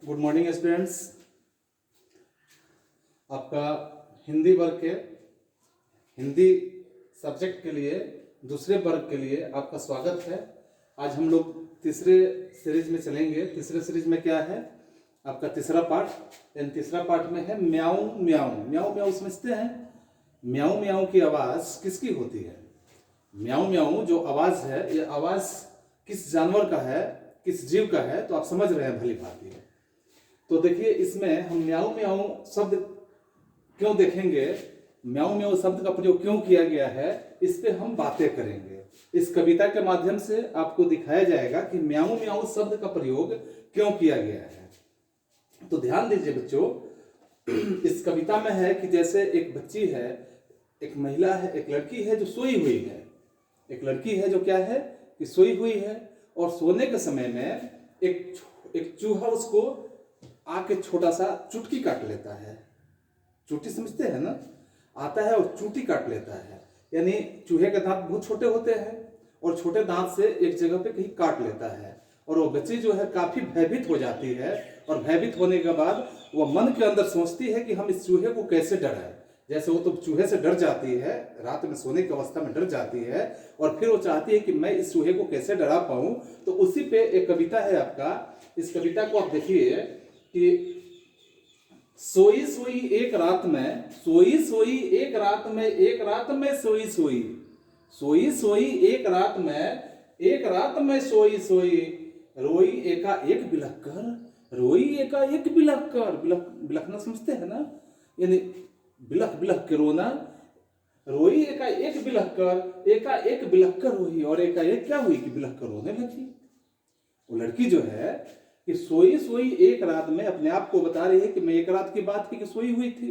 Good morning students. आपका हिंदी वर्ग के हिंदी सब्जेक्ट के लिए दूसरे वर्ग के लिए आपका स्वागत है। आज हम लोग तीसरे सीरीज में चलेंगे। तीसरे सीरीज में क्या है? आपका तीसरा पार्ट। इन तीसरा पार्ट में है म्याऊ म्याऊ। म्याऊ म्याऊ समझते हैं? म्याऊ म्याऊ की आवाज़ किसकी होती है? म्याऊ म्याऊ जो आवाज़ है, ये आवाज़ किस जानवर का है, किस जीव का है? तो आप समझ रहे हैं भली भांति है। तो देखिए, इसमें हम म्याऊ म्याऊ शब्द क्यों देखेंगे, म्याऊ म्याऊ शब्द का प्रयोग क्यों किया गया है, इस पे हम बातें करेंगे। इस कविता के माध्यम से आपको दिखाया जाएगा कि म्याऊ म्याऊ शब्द का प्रयोग क्यों किया गया है। तो ध्यान दीजिए बच्चों, इस कविता में है कि जैसे एक बच्ची है, एक महिला है, एक लड़की है जो सोई हुई है। एक लड़की है जो क्या है कि सोई हुई है, और सोने के समय में एक चूहा उसको आके छोटा सा चुटकी काट लेता है। चुटकी समझते हैं ना? आता है और चुटकी काट लेता है। यानी चूहे के दांत बहुत छोटे होते हैं और छोटे दांत से एक जगह पे कहीं काट लेता है, और वो बच्ची जो है काफी भयभीत हो जाती है। और भयभीत होने के बाद वो मन के अंदर सोचती है कि हम इस चूहे को कैसे डराएं। जैसे वो तो चूहे से डर जाती है, रात में सोने की अवस्था में डर जाती है, और फिर वो चाहती है कि मैं इस चूहे को कैसे डरा पाऊं। तो उसी पे एक कविता है आपका। इस कविता को आप देखिए कि सोई सोई एक रात में, सोई सोई एक रात में, एक रात में सोई सोई, सोई सोई एक रात में, एक रात में सोई सोई, रोई एका एक बिलख कर, रोई एका एक बिलख कर। बिलखना समझते हैं ना? यानी बिलख बिलख के रोना। रोई एका एक बिलख कर, एका एक बिलख कर रोई, और एका एक क्या हुई कि बिलख कर रोने लगी। वो लड़की जो है कि सोई सोई एक रात में अपने आप को बता रही है कि मैं एक रात की बात थी कि सोई हुई थी।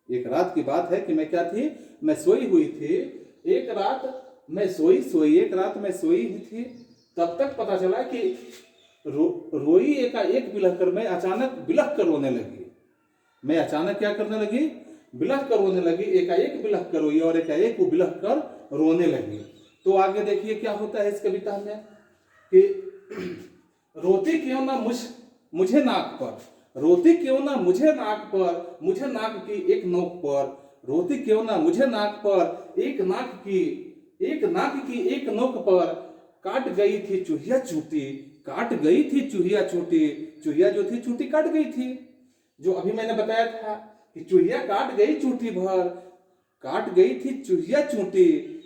एक रात की बात है कि मैं क्या थी? मैं सोई हुई थी। एक रात मैं सोई सोई, एक रात मैं सोई ही थी। तब तक पता चला कि रोई एका एक बिलख कर, मैं अचानक बिलख कर रोने लगी। मैं अचानक क्या करने लगी? बिलख कर रोने लगी। एकाएक बिलख कर रोई और एकाएक वो बिलख कर रोने लगी। तो आगे देखिए क्या होता है इस कविता में कि रोती क्यों ना मुझे नाक पर, रोती क्यों ना मुझे नाक पर, मुझे नाक की एक नोक पर, रोती क्यों ना मुझे नाक पर, एक नाक की एक नोक पर, काट गई थी चूहिया चूटी, काट गई थी चूहिया चूटी, चूहिया जो थी चूटी काट गई थी। जो अभी मैंने बताया था कि चूहिया काट गई चूटी भर, काट गई थी चूहिया चूटी,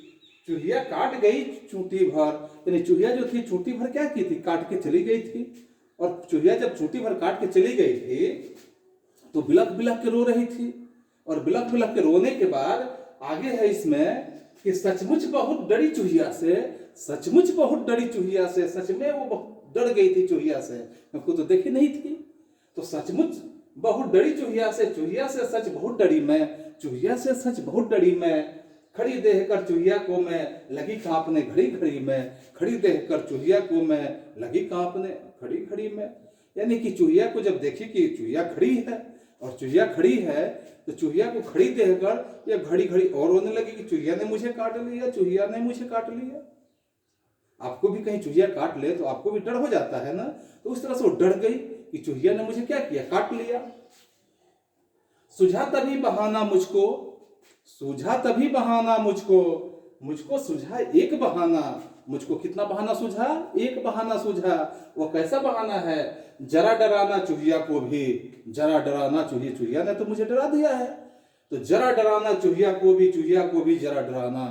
चूहिया काट गई चूटी भर। यानी चूहिया जो थी चूटी भर क्या की थी? काट के चली गई थी। और चूहिया जब चूटी भर काट के चली गई थी तो बिलख बिलख के रो रही थी। और बिलख बिलख के रोने के बाद आगे है इसमें कि सचमुच बहुत डरी चूहिया से, सचमुच बहुत डरी चूहिया से। सच में वो बहुत डर गई थी चूहिया से, हमको तो देखी नहीं थी। तो सचमुच बहुत डरी चूहिया से सच बहुत डरी मैं, चूहिया से सच बहुत डरी मैं। खड़ी देह कर चूहिया को मैं लगी कांपने, घड़ी घड़ी में, खड़ी देह कर चूहिया को मैं लगी कांपने, खड़ी खड़ी में। यानी कि चूहिया को जब देखी कि चूहिया खड़ी है, और चूहिया खड़ी है, तो चूहिया को खड़ी देह कर या घड़ी घड़ी और रोने लगी कि चूहिया ने मुझे काट लिया, चूहिया ने मुझे काट लिया। आपको भी कहीं चूहिया काट ले तो आपको भी डर हो जाता है ना? तो उस तरह से वो डर गई कि चूहिया ने मुझे क्या किया? काट लिया। सुझा तभी बहाना मुझको, सूझा तभी बहाना मुझको, मुझको सूझा एक बहाना। मुझको कितना बहाना सूझा? एक बहाना सूझा। वो कैसा बहाना है? जरा डराना चूहिया को भी, जरा डराना चूहिया ने तो मुझे डरा दिया है। तो जरा डराना चूहिया को भी, चूहिया को भी जरा डराना,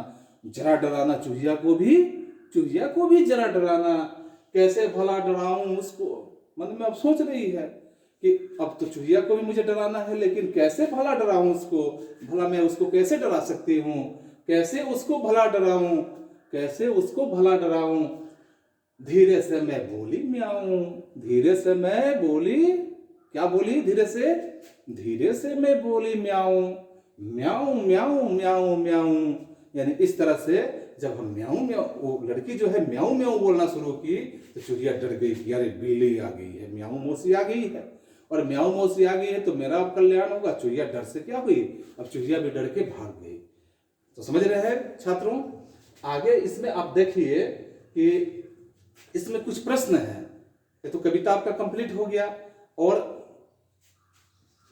जरा डराना चूहिया को भी, चूहिया को भी जरा डराना। कैसे भला डराऊं उसको? मन में अब सोच रही है कि अब तो चूहिया को भी मुझे डराना है, लेकिन कैसे भला डराऊं उसको? भला मैं उसको कैसे डरा सकती हूँ? कैसे उसको भला डराऊं? कैसे उसको भला डराऊं? धीरे से मैं बोली म्याऊं, धीरे से मैं बोली, क्या बोली? धीरे से मैं बोली म्याऊं, म्याऊं म्याऊं म्याऊं म्याऊं। यानी इस तरह से जब हम म्याऊं म्याऊं, वो लड़की जो है म्याऊं म्याऊं बोलना शुरू की तो चूहिया डर गई कि अरे बिल्ली आ गई है, म्याऊं मौसी आ गई है। और म्याऊं मौसी आ गई है तो मेरा अब कल्याण होगा। चूहिया डर से क्या हुई? अब चूहिया भी डर के भाग गई। तो समझ रहे हैं छात्रों? आगे इसमें आप देखिए कि इसमें कुछ प्रश्न है। ये तो कविता आपका कंप्लीट हो गया। और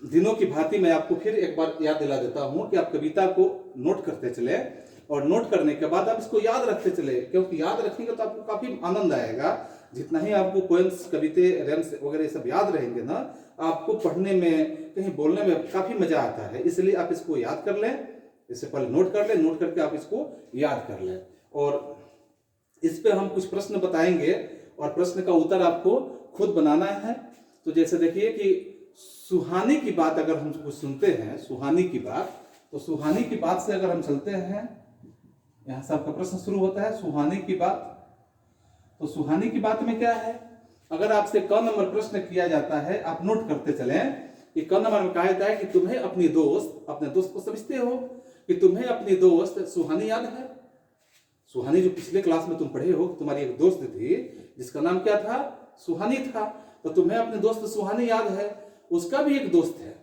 दिनों की भांति मैं आपको फिर एक बार याद दिला देता हूं कि आप कविता को नोट करते चले, और नोट करने के बाद आप इसको याद रखते चले, क्योंकि याद रखेंगे तो आपको काफी आनंद आएगा। जितना ही आपको पोएम्स, कविते, रेम्स वगैरह सब याद रहेंगे ना, आपको पढ़ने में, कहीं बोलने में काफी मजा आता है। इसलिए आप इसको याद कर लें, इससे पहले नोट कर लें, नोट करके आप इसको याद कर लें। और इस पे हम कुछ प्रश्न बताएंगे और प्रश्न का उत्तर आपको खुद बनाना है। तो जैसे देखिए कि सुहानी की बात अगर हम कुछ सुनते हैं, सुहानी की बात, तो सुहानी की बात से अगर हम चलते हैं, यहां से आपका प्रश्न शुरू होता है सुहानी की बात। तो सुहानी की बात में क्या है, अगर आपसे क नंबर प्रश्न किया जाता है, आप नोट करते चलें कि क नंबर में कहा जाता है कि तुम्हें अपनी दोस्त, अपने दोस्त को समझते हो कि तुम्हें अपनी दोस्त सुहानी याद है। सुहानी जो पिछले क्लास में तुम पढ़े हो, तुम्हारी एक दोस्त थी जिसका नाम क्या था, सुहानी था। तो तुम्हें अपने दोस्त सुहानी याद है, उसका भी एक दोस्त है,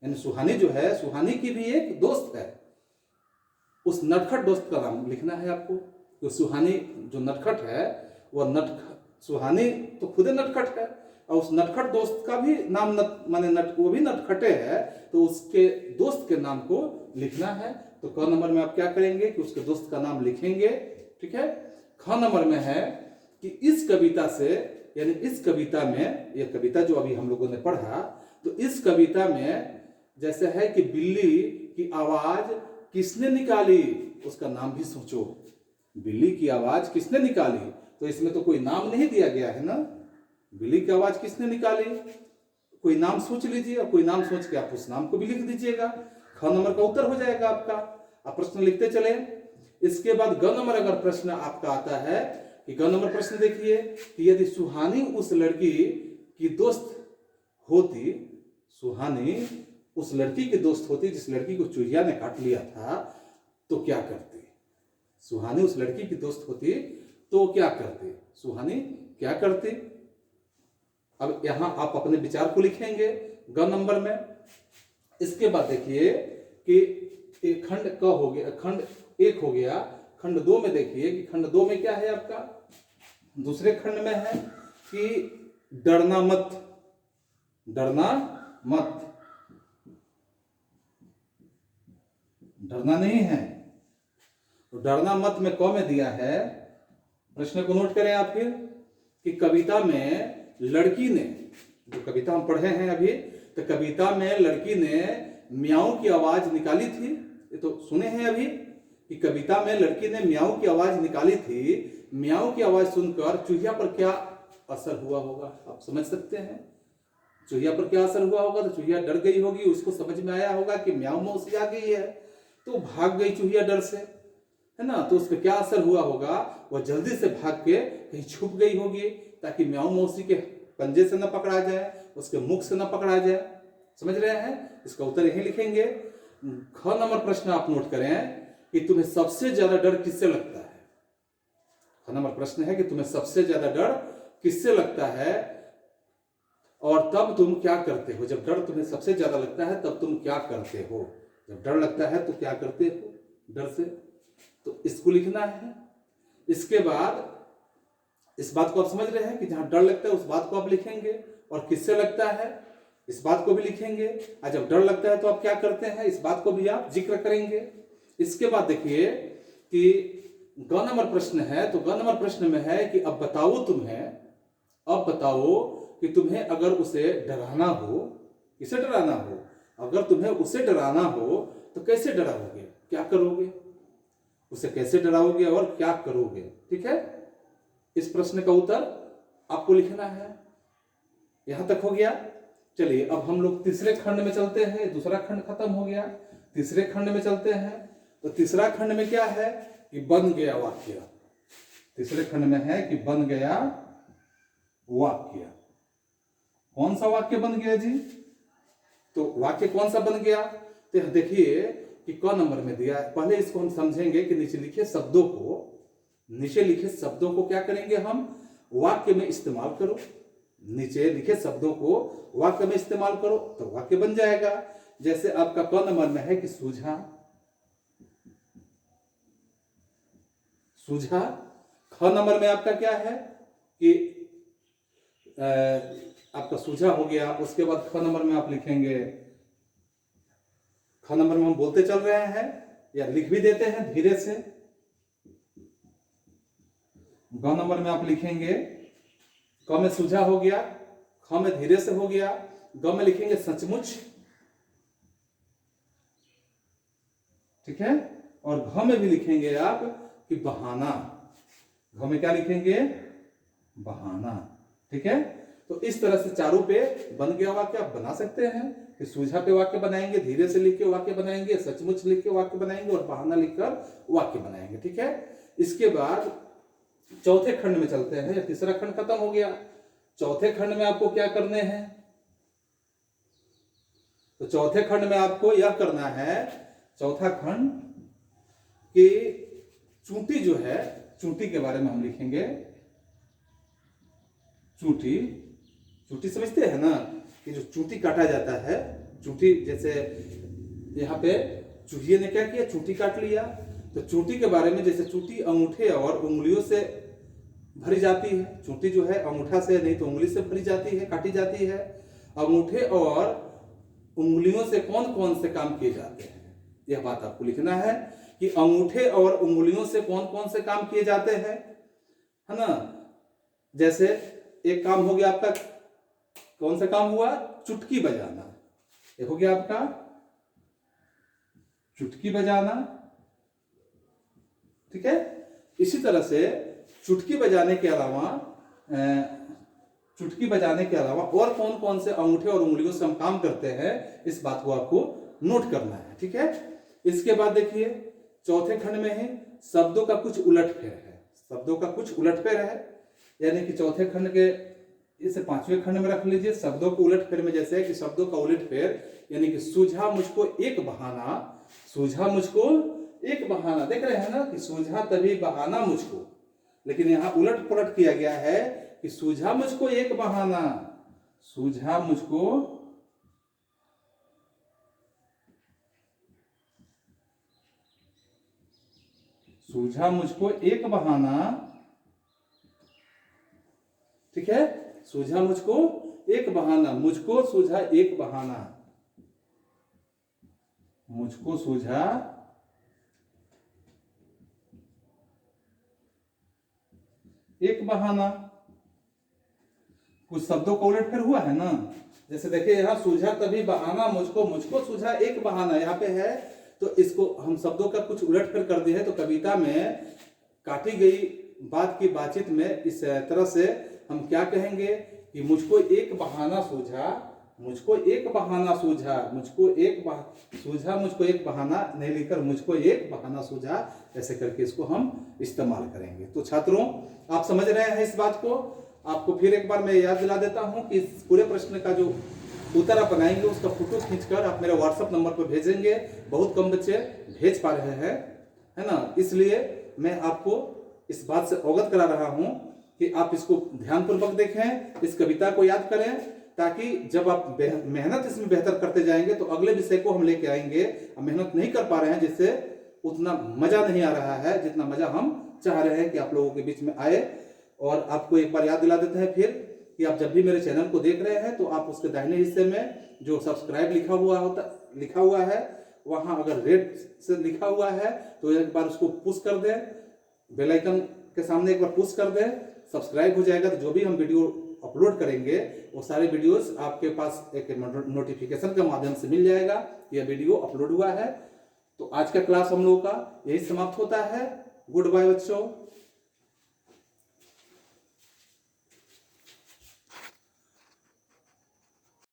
यानी सुहानी जो है, सुहानी की भी एक दोस्त है। उस नटखट दोस्त का नाम लिखना है आपको। तो सुहानी जो नटखट है, वह सुहानी तो खुद नटखट है, और उस नटखट दोस्त का भी नाम वो भी नटखटे है, तो उसके दोस्त के नाम को लिखना है। तो क नंबर में आप क्या करेंगे कि उसके दोस्त का नाम लिखेंगे, ठीक है। ख नंबर में है कि इस कविता से, यानी इस कविता में, यह कविता जो अभी हम लोगों ने पढ़ा, तो इस कविता में जैसे है कि बिल्ली की आवाज किसने निकाली, उसका नाम भी सोचो। बिल्ली की आवाज किसने निकाली, तो इसमें तो कोई नाम नहीं दिया गया है ना। बिल्ली की आवाज किसने निकाली, कोई नाम सोच लीजिए, और कोई नाम सोच के आप उस नाम को भी लिख दीजिएगा। ख नंबर का उत्तर हो जाएगा आपका। आप प्रश्न लिखते चले। इसके बाद ग नंबर अगर प्रश्न आपका आता है कि ग नंबर प्रश्न देखिए कि यदि सुहानी उस लड़की की दोस्त होती, सुहानी उस लड़की की दोस्त होती जिस लड़की को चूहिया ने काट लिया था, तो क्या करती। सुहानी उस लड़की की दोस्त होती तो क्या करती, सुहानी क्या करती। अब यहां आप अपने विचार को लिखेंगे ग नंबर में। इसके बाद देखिए कि खंड क हो गया, खंड 1 हो गया। खंड 2 में देखिए कि खंड 2 में क्या है आपका, दूसरे खंड में है कि डरना मत, डरना मत, डरना नहीं है। तो डरना मत में क में दिया है। प्रश्न को नोट करें आप फिर कि कविता में लड़की ने, जो कविता हम पढ़े हैं अभी, तो कविता में लड़की ने म्याऊं की आवाज निकाली थी। ये तो सुने हैं अभी कि कविता में लड़की ने म्याऊं की आवाज निकाली थी। म्याऊं की आवाज सुनकर चूहिया पर क्या असर हुआ होगा, आप समझ सकते हैं। चूहिया पर क्या असर हुआ होगा, तो चूहिया डर गई होगी, उसको समझ में आया होगा कि म्याऊं मौसी आ गई है, तो भाग गई चूहिया डर से, है ना। तो उस पर क्या असर हुआ होगा, वह जल्दी से भाग के कहीं छुप गई होगी ताकि म्याऊं मौसी के पंजे से न पकड़ा जाए, उसके मुख से न पकड़ा जाए। समझ रहे हैं, इसका उत्तर यही लिखेंगे। ख नंबर प्रश्न आप नोट करें कि तुम्हें सबसे ज्यादा डर किससे लगता है। ख नंबर प्रश्न है कि तुम्हें सबसे ज्यादा डर किससे लगता है और तब तुम क्या करते हो। जब डर तुम्हें सबसे ज्यादा लगता है तब तुम क्या करते हो। जब डर लगता है तो क्या करते हो डर से, तो इसको लिखना है। इसके बाद इस बात को आप समझ रहे हैं कि जहां डर लगता है उस बात को आप लिखेंगे, और किससे लगता है इस बात को भी लिखेंगे। और जब डर लगता है तो आप क्या करते हैं, इस बात को भी आप जिक्र करेंगे। इसके बाद देखिए कि ग नंबर प्रश्न है, तो ग नंबर प्रश्न में है कि अब बताओ तुम्हें, अब बताओ कि तुम्हें अगर उसे डराना हो, किसे डराना हो, अगर तुम्हें उसे डराना हो तो कैसे डराओगे, क्या करोगे, उसे कैसे डराओगे और क्या करोगे। ठीक है, इस प्रश्न का उत्तर आपको लिखना है। यहां तक हो गया। चलिए अब हम लोग तीसरे खंड में चलते हैं। दूसरा खंड खत्म हो गया, तीसरे खंड में चलते हैं। तो तीसरा खंड में क्या है कि बन गया वाक्य। तीसरे खंड में है कि बन गया वाक्य। कौन सा वाक्य बन गया जी, तो वाक्य कौन सा बन गया, तो देखिए कि क नंबर में दिया। पहले इसको हम समझेंगे कि नीचे लिखे शब्दों को, नीचे लिखे शब्दों को क्या करेंगे हम वाक्य में इस्तेमाल करो। नीचे लिखे शब्दों को वाक्य में इस्तेमाल करो तो वाक्य बन जाएगा। जैसे आपका क नंबर में है कि सूझा, सूझा। ख नंबर में आपका क्या है कि आपका सूझा हो गया। उसके बाद ख नंबर में आप लिखेंगे, ख नंबर में हम बोलते चल रहे हैं या लिख भी देते हैं धीरे से। ग नंबर में आप लिखेंगे, क में सूझा हो गया, ख में धीरे से हो गया, ग में लिखेंगे सचमुच, ठीक है। और घ में भी लिखेंगे आप कि बहाना, घ में क्या लिखेंगे, बहाना, ठीक है। तो इस तरह से चारों पे बन गया वाक्य आप बना सकते हैं कि सूझा पे वाक्य बनाएंगे, धीरे से लिख के वाक्य बनाएंगे, सचमुच लिख के वाक्य बनाएंगे और बहाना लिखकर वाक्य बनाएंगे, ठीक है। इसके बाद चौथे खंड में चलते हैं। तीसरा खंड खत्म हो गया। चौथे खंड में आपको क्या करने हैं, तो चौथे खंड में आपको यह करना है, चौथा खंड कि चूंटी जो है, चूंटी के बारे में हम लिखेंगे। चूंटी, चूंटी समझते हैं ना कि जो चूंटी काटा जाता है, चूंटी जैसे यहाँ पे चूहिए ने क्या किया, चूंटी काट लिया। तो चूंटी के बारे में, जैसे चूंटी अंगूठे और उंगलियों से भरी जाती है। चूंटी जो है अंगूठा से नहीं तो उंगली से भरी जाती है, काटी जाती है। अंगूठे और उंगलियों से कौन कौन से काम किए जाते हैं, यह बात आपको लिखना है कि अंगूठे और उंगलियों से कौन कौन से काम किए जाते हैं, है ना। जैसे एक काम हो गया आपका, कौन सा काम हुआ, चुटकी बजाना, ये हो गया आपका चुटकी बजाना, ठीक है। इसी तरह से चुटकी बजाने के अलावा और कौन कौन से अंगूठे और उंगलियों से हम काम करते हैं, इस बात को आपको नोट करना है, ठीक है। इसके बाद देखिए चौथे खंड में है शब्दों का कुछ उलटफेर है। शब्दों का कुछ उलटफेर है, यानी कि चौथे खंड के इसे पांचवें खंड में रख लीजिए। शब्दों को उलटफेर में जैसे है कि शब्दों का उलटफेर, यानी कि सूझा मुझको एक बहाना, सूझा मुझको एक बहाना, देख रहे हैं ना कि सूझा तभी बहाना मुझको, लेकिन यहां उलट पुलट किया गया है कि सूझा मुझको एक बहाना, सूझा मुझको एक बहाना, ठीक है। सूझा मुझको एक बहाना, मुझको सूझा एक बहाना, मुझको सूझा एक बहाना। कुछ शब्दों का उलटफेर हुआ है ना, जैसे देखिए यहाँ सूझा तभी बहाना मुझको, मुझको सूझा एक बहाना यहाँ पे है। तो इसको हम शब्दों का कुछ उलटफेर कर दिए है, तो कविता में काटी गई बात की बातचीत में इस तरह से हम क्या कहेंगे कि मुझको एक बहाना सूझा, मुझको एक बहाना सूझा, सूझा मुझको एक बहाना नहीं लिखकर मुझको एक बहाना सूझा, ऐसे करके इसको हम इस्तेमाल करेंगे। तो छात्रों आप समझ रहे हैं इस बात को। आपको फिर एक बार मैं याद दिला देता हूं कि इस पूरे प्रश्न का जो उत्तर आप बनाएंगे उसका फोटो खींचकर आप मेरे व्हाट्सएप नंबर पर भेजेंगे। बहुत कम बच्चे भेज पा रहे हैं, है ना, इसलिए मैं आपको इस बात से अवगत करा रहा हूं कि आप इसको ध्यानपूर्वक देखें, इस कविता को याद करें, ताकि जब आप मेहनत इसमें बेहतर करते जाएंगे तो अगले विषय को हम लेके आएंगे। अब मेहनत नहीं कर पा रहे हैं, जिससे उतना मजा नहीं आ रहा है जितना मजा हम चाह रहे हैं कि आप लोगों के बीच में आए। और आपको एक बार याद दिला देते हैं फिर कि आप जब भी मेरे चैनल को देख रहे हैं तो आप उसके दाहिने हिस्से में जो सब्सक्राइब लिखा हुआ है वहां अगर रेड से लिखा हुआ है तो एक बार उसको पुश कर दें, बेल आइकन के सामने एक बार पुश कर दें, सब्सक्राइब हो जाएगा। तो जो भी हम वीडियो अपलोड करेंगे वो सारे वीडियोस आपके पास एक नोटिफिकेशन के माध्यम से मिल जाएगा, यह वीडियो अपलोड हुआ है। तो आज का क्लास हम लोगों का यही समाप्त होता है। गुड बाय बच्चों।